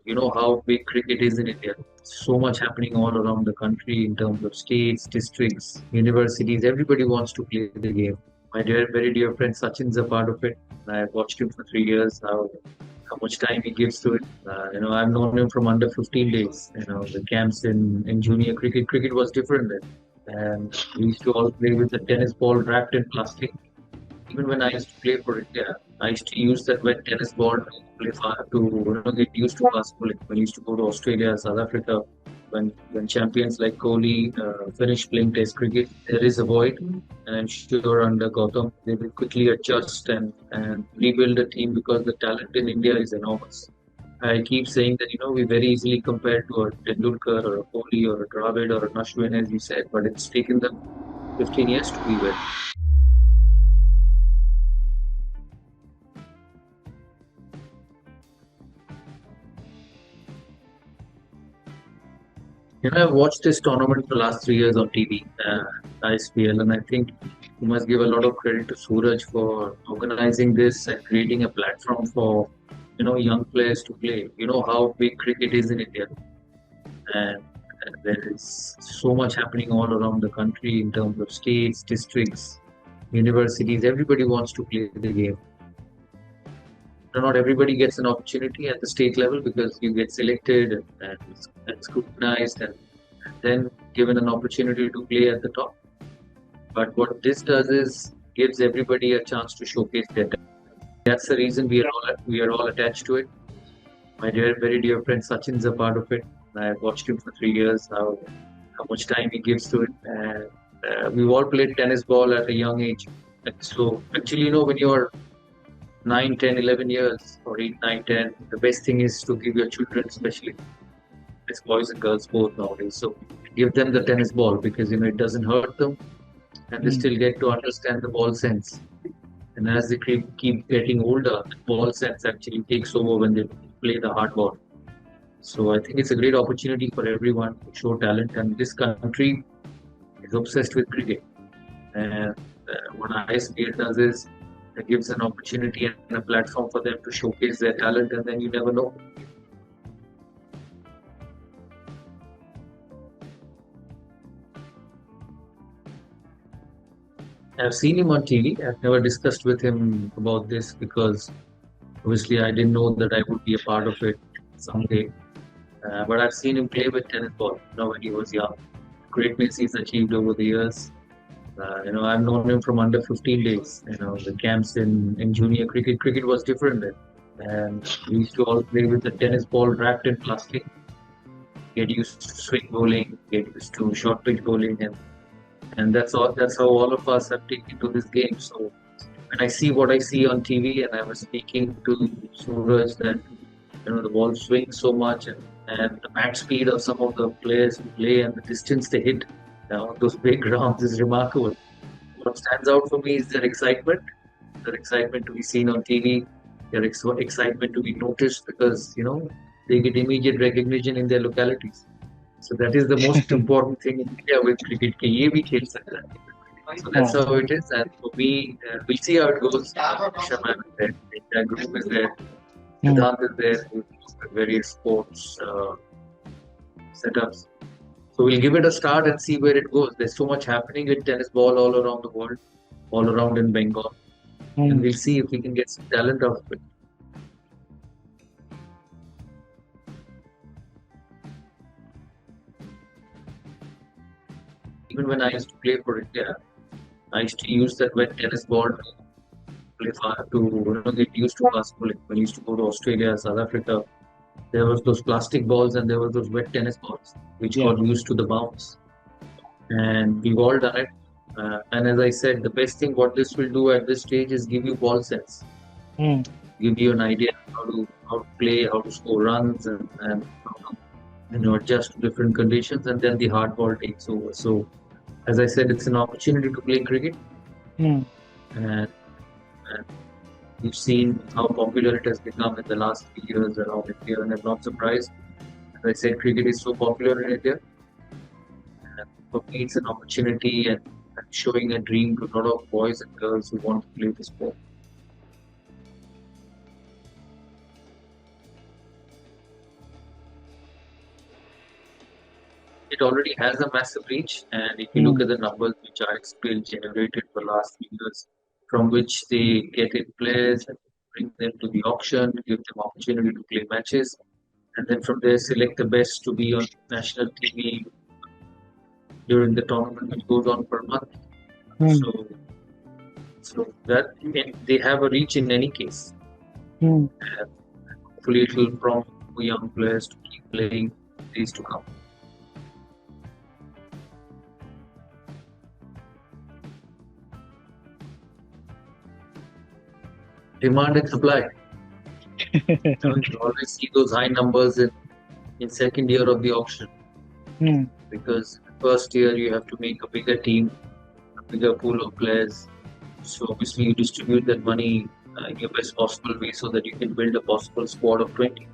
You know how big cricket is in India. So much happening all around the country in terms of states, districts, universities. Everybody wants to play the game. My dear, very dear friend Sachin's a part of it. I've watched him for 3 years. How much time he gives to it. I've known him from under 15 days. The camps in junior cricket. Cricket was different then. And we used to all play with the tennis ball wrapped in plastic. Even when I used to play for India, I used to use that wet tennis ball to play to get used to fast bowling. When I used to go to Australia, South Africa, when champions like Kohli finish playing Test cricket, there is a void, and I'm sure under Gautam they will quickly adjust and rebuild a team because the talent in India is enormous. I keep saying that we very easily compare to a Tendulkar or a Kohli or a Dravid or a Ashwin, as you said, but it's taken them 15 years to be where. I've watched this tournament for the last 3 years on TV, ISPL, and I think you must give a lot of credit to Suraj for organizing this and creating a platform for young players to play. You know how big cricket is in India, and, and there is so much happening all around the country in terms of states, districts, universities. Everybody wants to play the game. Not everybody gets an opportunity at the state level because you get selected and scrutinized and then given an opportunity to play at the top. But what this does is gives everybody a chance to showcase their talent. That's the reason we are all attached to it. My dear, very dear friend Sachin's a part of it. I've watched him for 3 years. How much time he gives to it, and we've all played tennis ball at a young age. And so actually, when you're 9, 10, 11 years, or 8, 9, 10, the best thing is to give your children, especially it's boys and girls both nowadays. So give them the tennis ball because it doesn't hurt them, and they still get to understand the ball sense. And as they keep getting older, the ball sense actually takes over when they play the hard ball. So I think it's a great opportunity for everyone to show talent, and this country is obsessed with cricket. And what ISPL does is it gives an opportunity and a platform for them to showcase their talent, and then you never know. I've seen him on TV. I've never discussed with him about this because obviously I didn't know that I would be a part of it someday. But I've seen him play with tennis ball, when he was young. Greatness he's achieved over the years. I've known him from under 15 days. The camps in junior cricket. Cricket was different then. And we used to all play with the tennis ball wrapped in plastic, get used to swing bowling, get used to short pitch bowling, and that's how all of us have taken to this game. So when I see what I see on TV, and I was speaking to Suraj that the ball swings so much, and the match speed of some of the players who play and the distance they hit those big rounds is remarkable. What stands out for me is their excitement to be seen on TV, their excitement to be noticed because they get immediate recognition in their localities. So that is the most important thing in India with cricket. कि ये भी खेल सकता है. So that's how it is. And for me, we'll see how it goes. Sharma is there, the group is there, Siddhant is there, with various sports setups. So we'll give it a start and see where it goes. There's so much happening with tennis ball all around the world, all around in Bengal, and we'll see if we can get some talent out of it. Even when I used to play for India, I used to use that wet tennis ball to to get used to fast bowling. When I used to go to Australia, South Africa, there was those plastic balls and there were those wet tennis balls which got used to the bounce. And we've all done it. And as I said, the best thing what this will do at this stage is give you ball sense, give you an idea how to play, how to score runs, and how to adjust to different conditions, and then the hard ball takes over. So as I said, it's an opportunity to play cricket, and, and we've seen how popular it has become in the last few years around India, and I'm not surprised. As I said, cricket is so popular in India, and for me, it's an opportunity and showing a dream to a lot of boys and girls who want to play the sport. it already has a massive reach. And if you look mm, at the numbers which ISPL generated for the last few years, from which they get in players and bring them to the auction, give them opportunity to play matches, and then from there select the best to be on national TV during the tournament, which goes on for a month. mm, So, so that they have a reach in any case. mm, And hopefully, it will prompt young players to keep playing days to come. Demand and supply. You always see those high numbers in second year of the auction mm, because first year you have to make a bigger team, a bigger pool of players. So obviously you distribute that money in your best possible way so that you can build a possible squad of 20.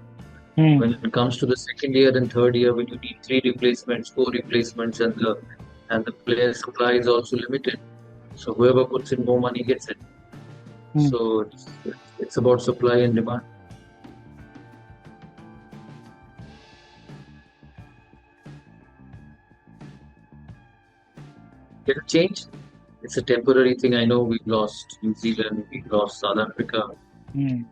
mm, When it comes to the second year and third year, when you need three replacements, four replacements, and the player supply is also limited, so whoever puts in more money gets it. mm. So it's about supply and demand. It'll change. It's a temporary thing. I know we've lost New Zealand, we've lost South Africa. Mm,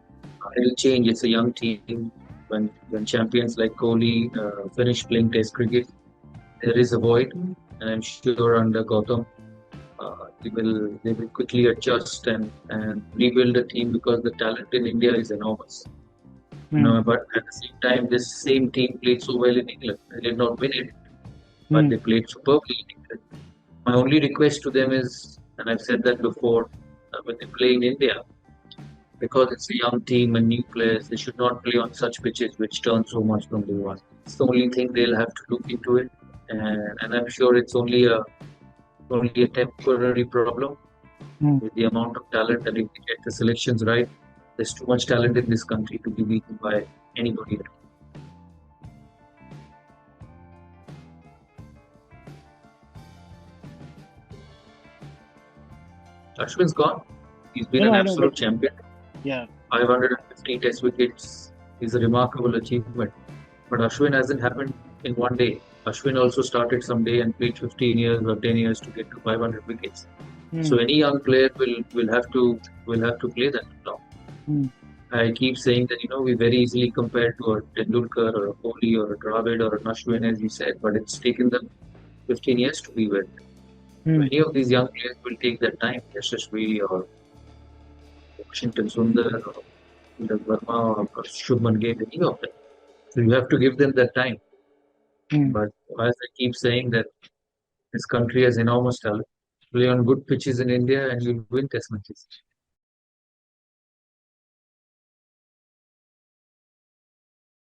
It'll change. It's a young team. When champions like Kohli finish playing Test cricket, there is a void, and I'm sure under Gautam, they will quickly adjust and rebuild the team because the talent in India is enormous. mm, But at the same time, this same team played so well in England. They did not win it, but mm, they played superbly in England. My only request to them is, and I've said that before, when they play in India, because it's a young team and new players, they should not play on such pitches which turn so much from day one. It's the only thing they'll have to look into it, and I'm sure it's only a temporary problem mm. with the amount of talent. And if we get the selections right, there's too much talent in this country to be beaten by anybody. Ashwin's gone. He's been No, no, an I know, but absolute champion. yeah. 550 test wickets is a remarkable achievement. But Ashwin hasn't happened in one day. Ashwin also started someday and played 15 years or 10 years to get to 500 wickets. So Mm, any young player will have to play that now. mm, I keep saying that we very easily compare to a Tendulkar or a Kohli or a Dravid or an Ashwin, as you said, but it's taken them 15 years to be where mm, many of these young players will take that time. Yashasvi or Washington Sundar or Tilak Verma or Shubman Gill, any of them. So you have to give them that time. mm. But as I keep saying that this country has enormous talent. Play on good pitches in India and you'll win test matches.